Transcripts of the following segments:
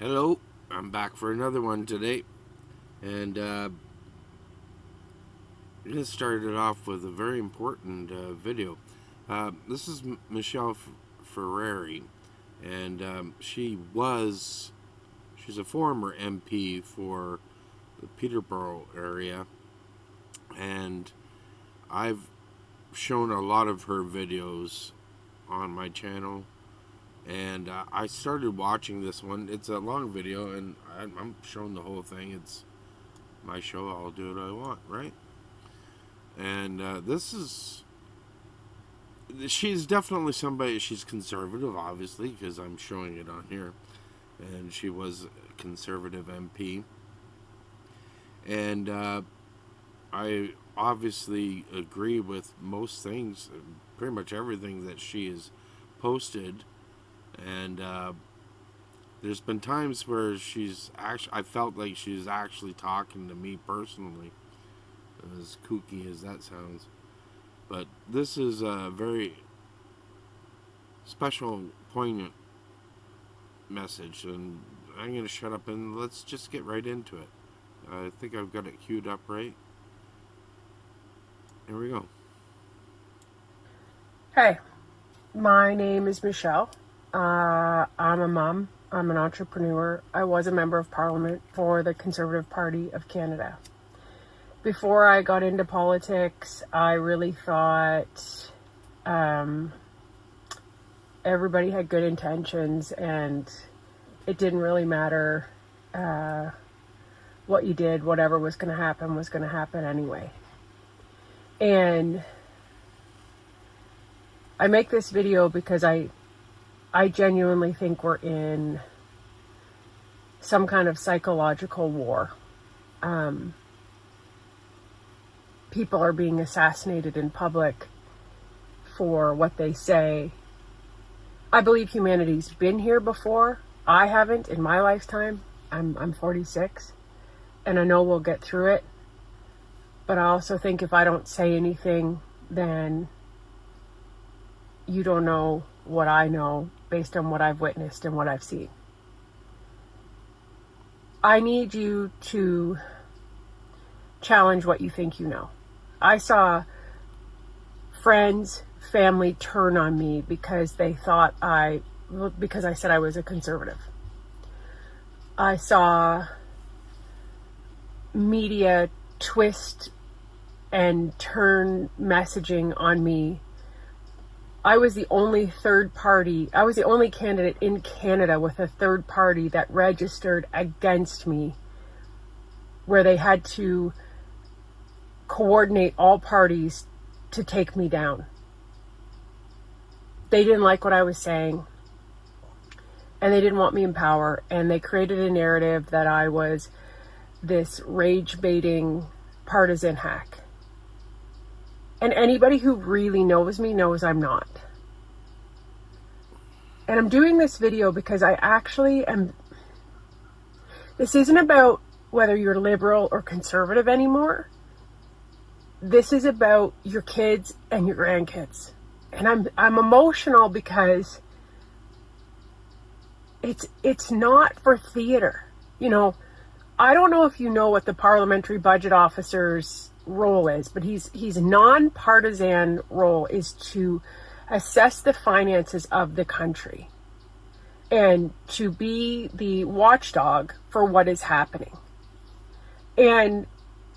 Hello, I'm back for another one today, and I'm going to start it off with a very important video. This is Michelle Ferreri, and she's a former MP for the Peterborough area, and I've shown a lot of her videos on my channel. And I started watching this one. It's a long video, and I'm showing the whole thing. It's my show. I'll do what I want, right? And she's definitely somebody. She's conservative, obviously, because I'm showing it on here. And she was a conservative MP. And I obviously agree with most things, pretty much everything that she has posted. And there's been times where I felt like she's actually talking to me personally, as kooky as that sounds. But this is a very special, poignant message, and I'm going to shut up and let's just get right into it. I think I've got it queued up right. Here we go. Hey, my name is Michelle. I'm a mom. I'm an entrepreneur. I was a member of Parliament for the Conservative Party of Canada. Before I got into politics, I really thought everybody had good intentions, and it didn't really matter what you did. Whatever was going to happen anyway. And I make this video because I genuinely think we're in some kind of psychological war. People are being assassinated in public for what they say. I believe humanity's been here before. I haven't in my lifetime. I'm 46, and I know we'll get through it. But I also think if I don't say anything, then you don't know what I know based on what I've witnessed and what I've seen. I need you to challenge what you think you know. I saw friends, family turn on me because they thought because I said I was a conservative. I saw media twist and turn messaging on me. I was the only candidate in Canada with a third party that registered against me, where they had to coordinate all parties to take me down. They didn't like what I was saying, and they didn't want me in power, and they created a narrative that I was this rage-baiting partisan hack. And anybody who really knows me knows I'm not. And I'm doing this video because I actually am. This isn't about whether you're liberal or conservative anymore. This is about your kids and your grandkids. And I'm emotional because it's not for theater. You know, I don't know if you know what the parliamentary budget officer's role is, but his non-partisan role is to assess the finances of the country and to be the watchdog for what is happening. And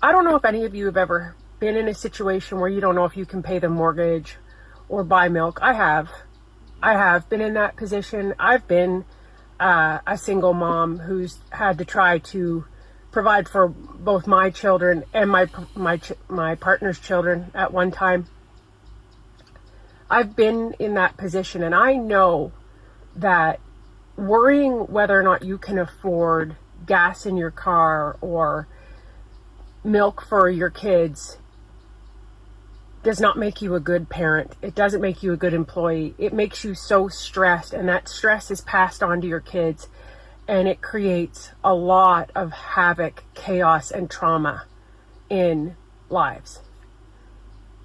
I don't know if any of you have ever been in a situation where you don't know if you can pay the mortgage or buy milk. I have been in that position. I've been a single mom who's had to try to provide for both my children and my partner's children at one time. I've been in that position, and I know that worrying whether or not you can afford gas in your car or milk for your kids does not make you a good parent. It doesn't make you a good employee. It makes you so stressed, and that stress is passed on to your kids. And it creates a lot of havoc, chaos, and trauma in lives.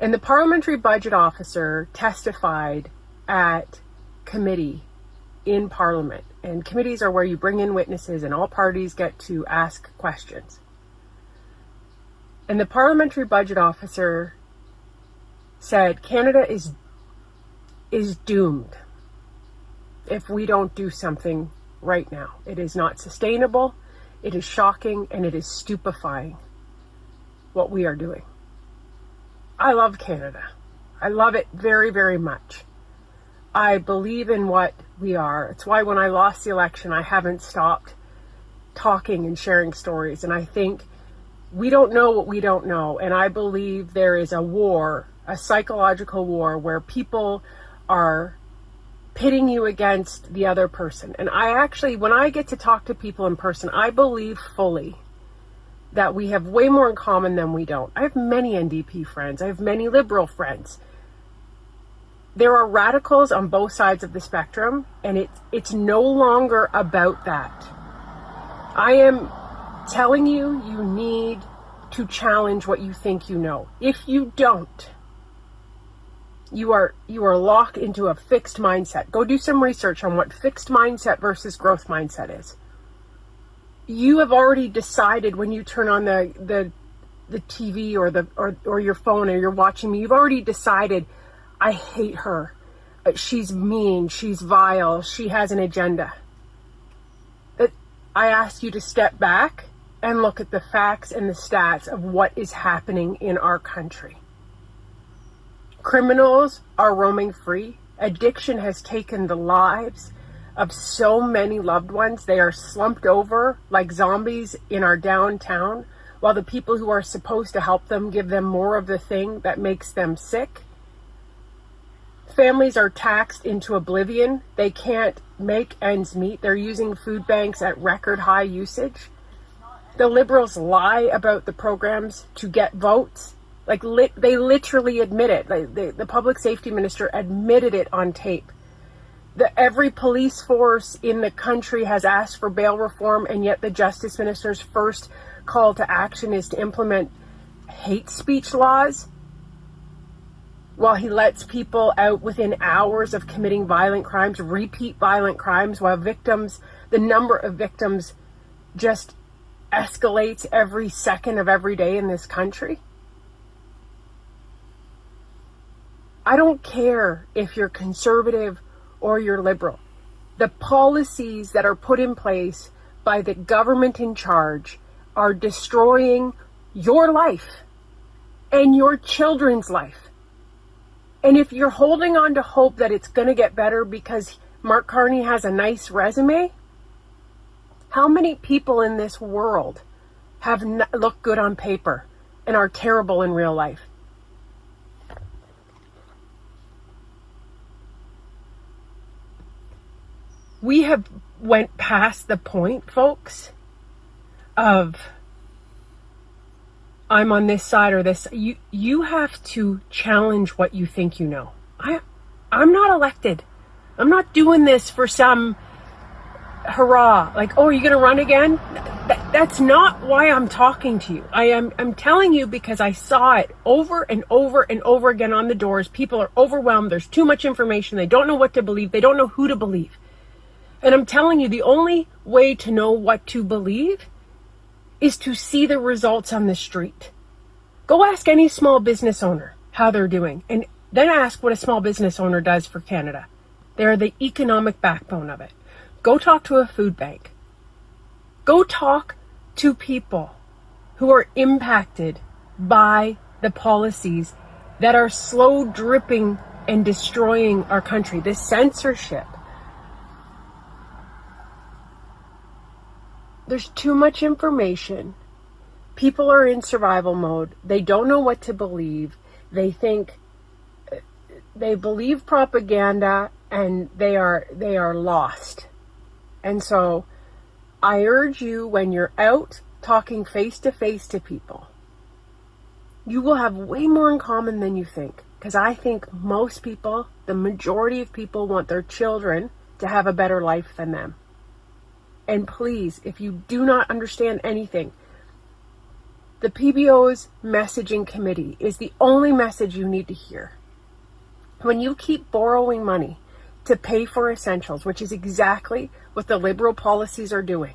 And the parliamentary budget officer testified at committee in Parliament, and committees are where you bring in witnesses and all parties get to ask questions. And the parliamentary budget officer said Canada is doomed if we don't do something right now. It is not sustainable, it is shocking, and it is stupefying what we are doing. I love Canada. I love it very, very much. I believe in what we are. It's why when I lost the election, I haven't stopped talking and sharing stories. And I think we don't know what we don't know. And I believe there is a war, a psychological war, where people are pitting you against the other person. And I actually, when I get to talk to people in person, I believe fully that we have way more in common than we don't. I have many NDP friends. I have many Liberal friends. There are radicals on both sides of the spectrum, and it's no longer about that. I am telling you, you need to challenge what you think you know. If you don't, you are locked into a fixed mindset. Go do some research on what fixed mindset versus growth mindset is. You have already decided when you turn on the TV or your phone or you're watching me, you've already decided, I hate her. She's mean. She's vile. She has an agenda. I ask you to step back and look at the facts and the stats of what is happening in our country. Criminals are roaming free. Addiction has taken the lives of so many loved ones. They are slumped over like zombies in our downtown, while the people who are supposed to help them give them more of the thing that makes them sick. Families are taxed into oblivion. They can't make ends meet. They're using food banks at record high usage. The Liberals lie about the programs to get votes. They literally admit it. The public safety minister admitted it on tape. Every police force in the country has asked for bail reform, and yet the justice minister's first call to action is to implement hate speech laws, while he lets people out within hours of committing violent crimes, repeat violent crimes, while the number of victims just escalates every second of every day in this country. I don't care if you're conservative or you're liberal. The policies that are put in place by the government in charge are destroying your life and your children's life. And if you're holding on to hope that it's going to get better because Mark Carney has a nice resume, how many people in this world have look good on paper and are terrible in real life? We have went past the point, folks, of I'm on this side or this. You have to challenge what you think you know. I'm not elected. I'm not doing this for some hurrah. Like, oh, are you going to run again? That's not why I'm talking to you. I'm telling you because I saw it over and over and over again on the doors. People are overwhelmed. There's too much information. They don't know what to believe. They don't know who to believe. And I'm telling you, the only way to know what to believe is to see the results on the street. Go ask any small business owner how they're doing, and then ask what a small business owner does for Canada. They're the economic backbone of it. Go talk to a food bank. Go talk to people who are impacted by the policies that are slow dripping and destroying our country. This censorship. There's too much information. People are in survival mode. They don't know what to believe. They believe propaganda, and they are lost. And so I urge you, when you're out talking face to face to people, you will have way more in common than you think. Because I think most people, the majority of people, want their children to have a better life than them. And please, if you do not understand anything, the PBO's messaging committee is the only message you need to hear. When you keep borrowing money to pay for essentials, which is exactly what the Liberal policies are doing,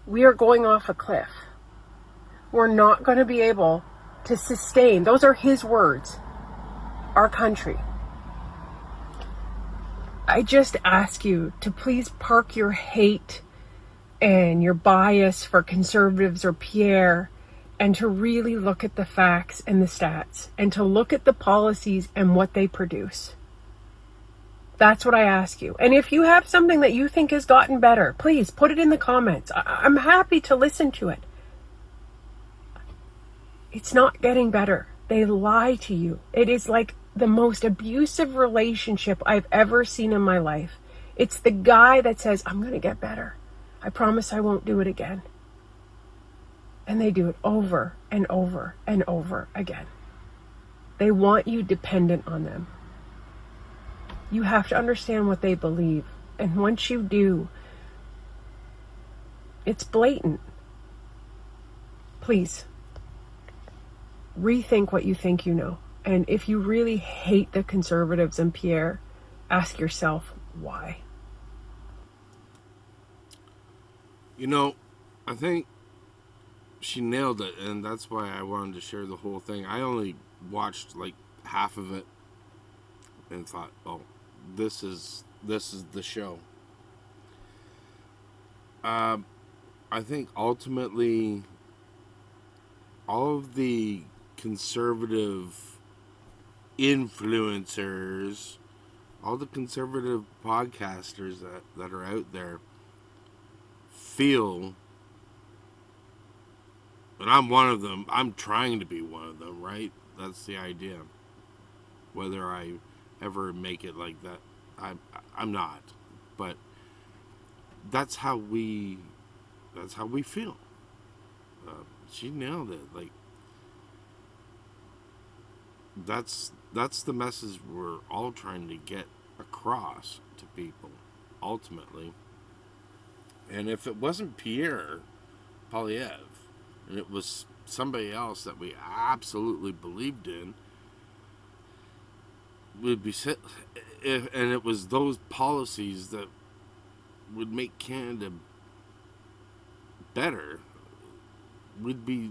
we are going off a cliff. We're not going to be able to sustain, those are his words, our country. I just ask you to please park your hate and your bias for Conservatives or Pierre, and to really look at the facts and the stats, and to look at the policies and what they produce. That's what I ask you. And if you have something that you think has gotten better, please put it in the comments. I'm happy to listen to it. It's not getting better. They lie to you. It is like the most abusive relationship I've ever seen in my life. It's the guy that says, I'm going to get better. I promise I won't do it again. And they do it over and over and over again. They want you dependent on them. You have to understand what they believe. And once you do, it's blatant. Please, rethink what you think you know. And if you really hate the Conservatives and Pierre, ask yourself why. You know, I think she nailed it, and that's why I wanted to share the whole thing. I only watched like half of it and thought, oh, this is the show. I think ultimately all of the conservative influencers, all the conservative podcasters that are out there feel, and I'm one of them, I'm trying to be one of them, right? That's the idea. Whether I ever make it like that, I'm not. But that's how we feel. She nailed it. Like, that's the message we're all trying to get across to people, ultimately. And if it wasn't Pierre Poilievre, and it was somebody else that we absolutely believed in, would be and it was those policies that would make Canada better, we'd be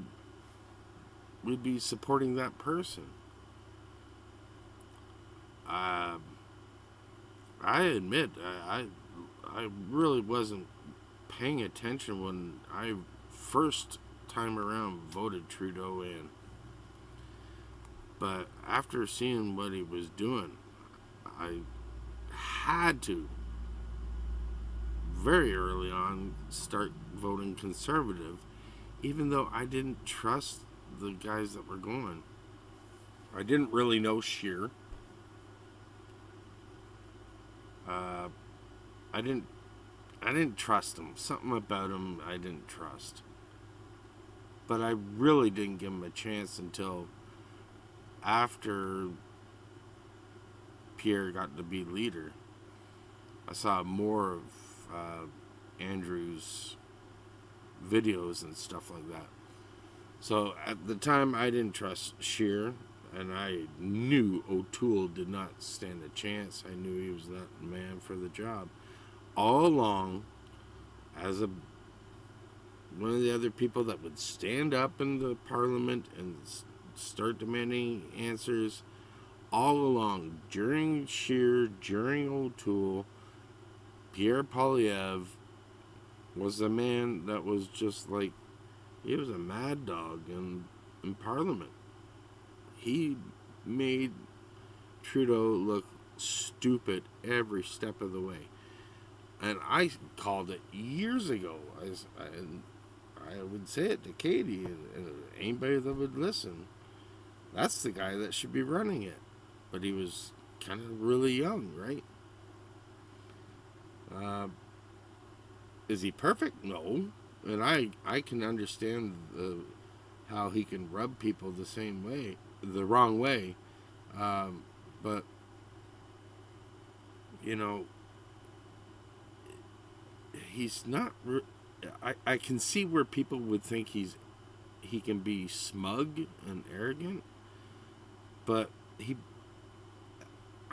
supporting that person. I admit I really wasn't paying attention when I first time around voted Trudeau in. But after seeing what he was doing, I had to, very early on, start voting Conservative, even though I didn't trust the guys that were going. I didn't really know Scheer. I didn't trust him. Something about him I didn't trust. But I really didn't give him a chance until after Pierre got to be leader. I saw more of Andrew's videos and stuff like that. So at the time I didn't trust Scheer, and I knew O'Toole did not stand a chance. I knew he was not the man for the job. All along, as one of the other people that would stand up in the Parliament and start demanding answers, all along, during Scheer, during O'Toole, Pierre Poilievre was the man that was just like, he was a mad dog in Parliament. He made Trudeau look stupid every step of the way. And I called it years ago. I would say it to Katie and anybody that would listen. That's the guy that should be running it. But he was kind of really young, right? Is he perfect? No. And I can understand how he can rub people the wrong way. But, you know, he's not... I can see where people would think he can be smug and arrogant, but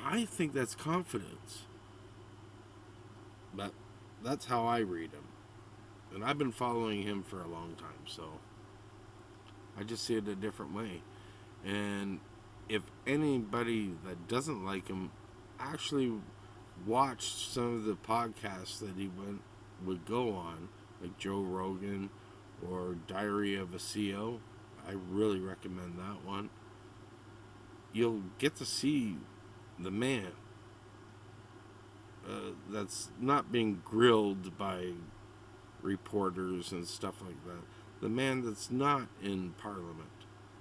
I think that's confidence. But that's how I read him. And I've been following him for a long time, so I just see it a different way. And if anybody that doesn't like him actually watched some of the podcasts that he would go on, like Joe Rogan or Diary of a CEO, I really recommend that one. You'll get to see the man that's not being grilled by reporters and stuff like that. The man that's not in Parliament.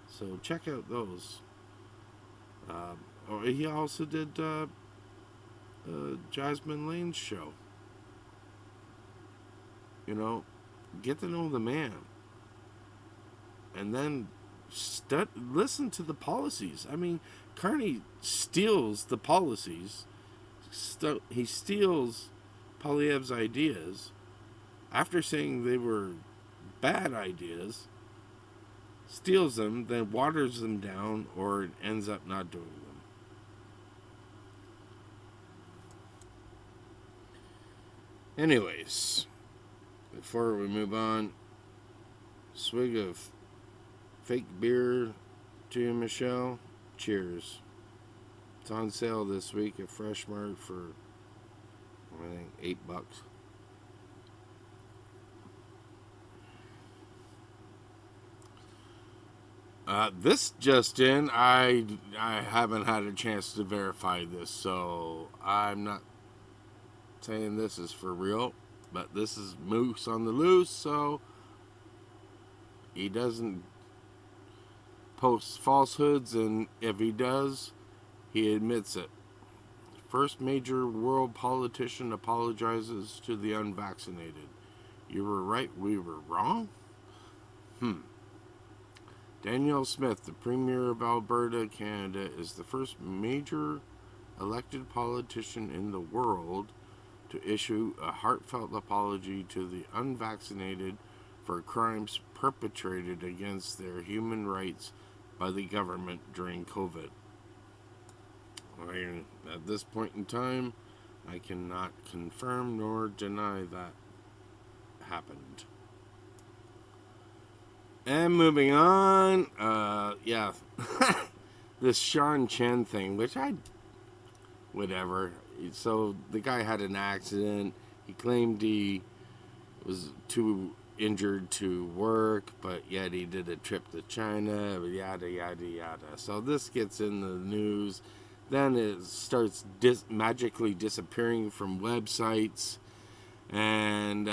So check out those. He also did Jasmine Lane's show. You know, get to know the man. And then listen to the policies. I mean, Carney steals the policies. He steals Poilievre's ideas after saying they were bad ideas, steals them, then waters them down, or ends up not doing them. Anyways, before we move on, swig of fake beer to you, Michelle. Cheers. It's on sale this week at Fresh Mart for, I think, $8. This just in, I haven't had a chance to verify this, so I'm not saying this is for real, but this is Moose on the loose, so he doesn't post falsehoods, and if he does, he admits it. First major world politician apologizes to the unvaccinated. You were right, we were wrong? Danielle Smith, the Premier of Alberta, Canada, is the first major elected politician in the world to issue a heartfelt apology to the unvaccinated for crimes perpetrated against their human rights by the government during COVID. At this point in time, I cannot confirm nor deny that happened. And moving on, this Sean Chen thing, which whatever. So the guy had an accident. He claimed he was too injured to work, but yet he did a trip to China, yada, yada, yada. So this gets in the news. Then it starts magically disappearing from websites. And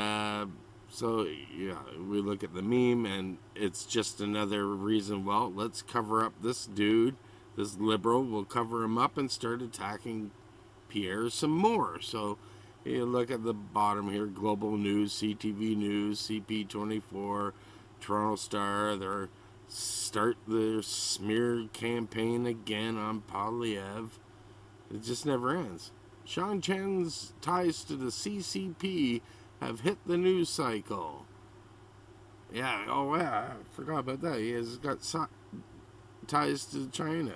so, yeah, we look at the meme, and it's just another reason, well, let's cover up this dude, this liberal. We'll cover him up and start attacking Pierre some more. So you look at the bottom here, Global News, CTV News, CP24, Toronto Star. They're start their smear campaign again on Poilievre. It just never ends. Sean Chen's ties to the CCP have hit the news cycle. Yeah, I forgot about that. He has got ties to China.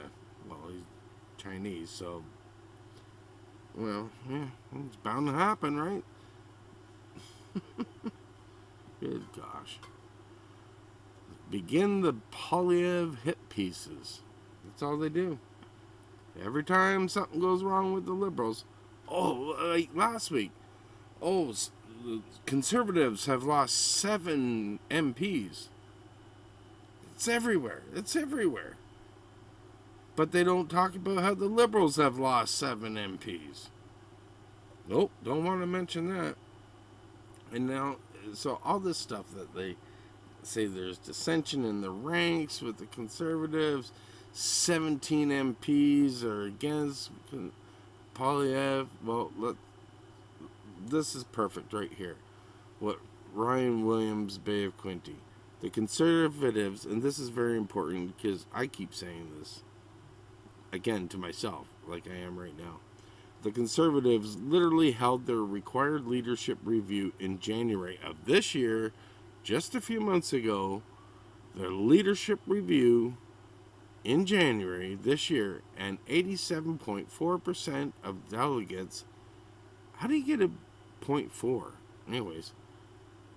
Well, he's Chinese, so... Well, yeah, it's bound to happen, right? Good gosh. Begin the Poilievre hit pieces. That's all they do. Every time something goes wrong with the Liberals. Like last week. The Conservatives have lost 7 MPs. It's everywhere. But they don't talk about how the Liberals have lost 7 MPs. Nope, don't want to mention that. And now, so all this stuff that they say there's dissension in the ranks with the Conservatives, 17 MPs are against Poilievre. Well, this is perfect right here. What Ryan Williams, Bay of Quinte. The Conservatives, and this is very important because I keep saying this, again, to myself, like I am right now. The Conservatives literally held their required leadership review in January of this year, just a few months ago. Their leadership review in January this year, and 87.4% of delegates, how do you get a 0.4? Anyways,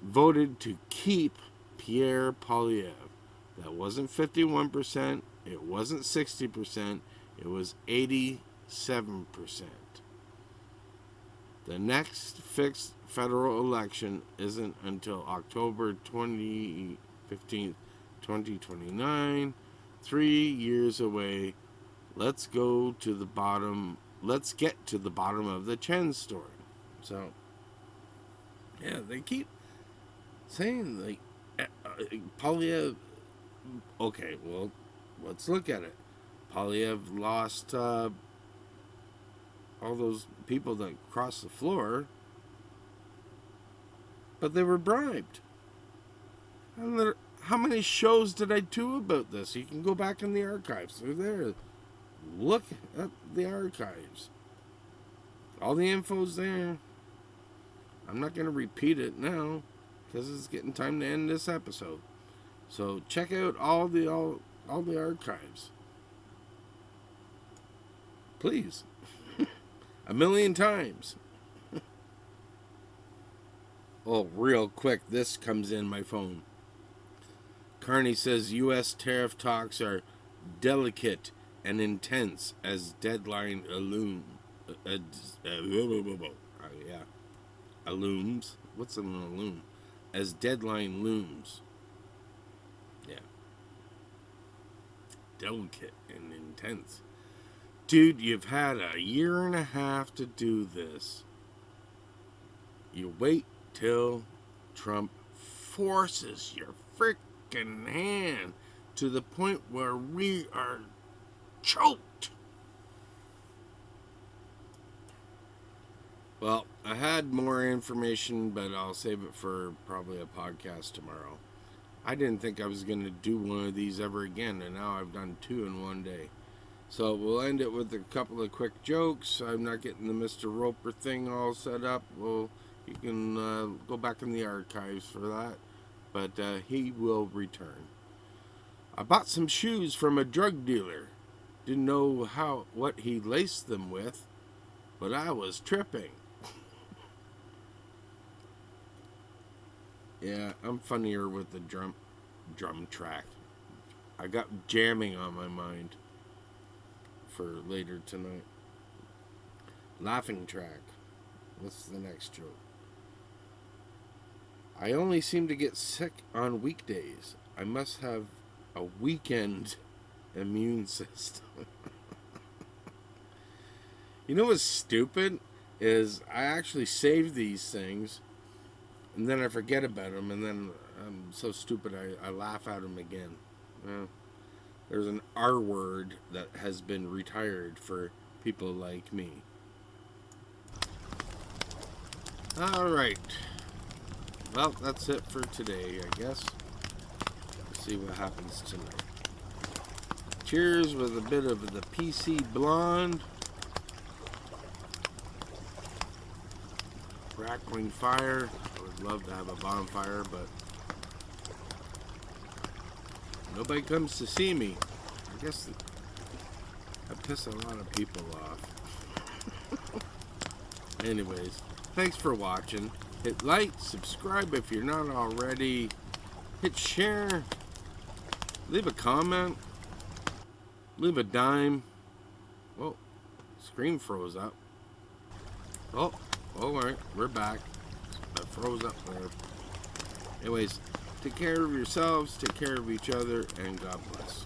voted to keep Pierre Poilievre. That wasn't 51%, it wasn't 60%, it was 87%. The next fixed federal election isn't until October 15th, 2029. 3 years away. Let's get to the bottom of the Chen story. So, yeah, they keep saying, like, Poilievre. Okay, well, let's look at it. Poilievre lost all those people that crossed the floor, but they were bribed. And how many shows did I do about this? You can go back in the archives. They're there. Look at the archives. All the info's there. I'm not going to repeat it now because it's getting time to end this episode. So check out all the archives. Please. 1,000,000 times. Oh, real quick, this comes in my phone. Carney says U.S. tariff talks are delicate and intense as deadline looms. What's a loom? As deadline looms. Yeah. Delicate and intense. Dude, you've had a year and a half to do this. You wait till Trump forces your freaking hand to the point where we are choked. Well, I had more information, but I'll save it for probably a podcast tomorrow. I didn't think I was going to do one of these ever again, and now I've done 2 in one day. So we'll end it with a couple of quick jokes. I'm not getting the Mr. Roper thing all set up. Well, you can go back in the archives for that. But he will return. I bought some shoes from a drug dealer. Didn't know what he laced them with, but I was tripping. Yeah, I'm funnier with the drum track. I got jamming on my mind for later tonight. Laughing track. What's the next joke? I only seem to get sick on weekdays. I must have a weekend immune system. You know what's stupid? Is I actually save these things and then I forget about them, and then I'm so stupid I laugh at them again. There's an R word that has been retired for people like me. Alright. Well, that's it for today, I guess. Let's see what happens tonight. Cheers with a bit of the PC Blonde. Crackling fire. I would love to have a bonfire, but nobody comes to see me. I guess I piss a lot of people off. Anyways, thanks for watching. Hit like, subscribe if you're not already. Hit share. Leave a comment. Leave a dime. Whoa, screen froze up. Oh, alright, we're back. I froze up there. Anyways, take care of yourselves, take care of each other, and God bless.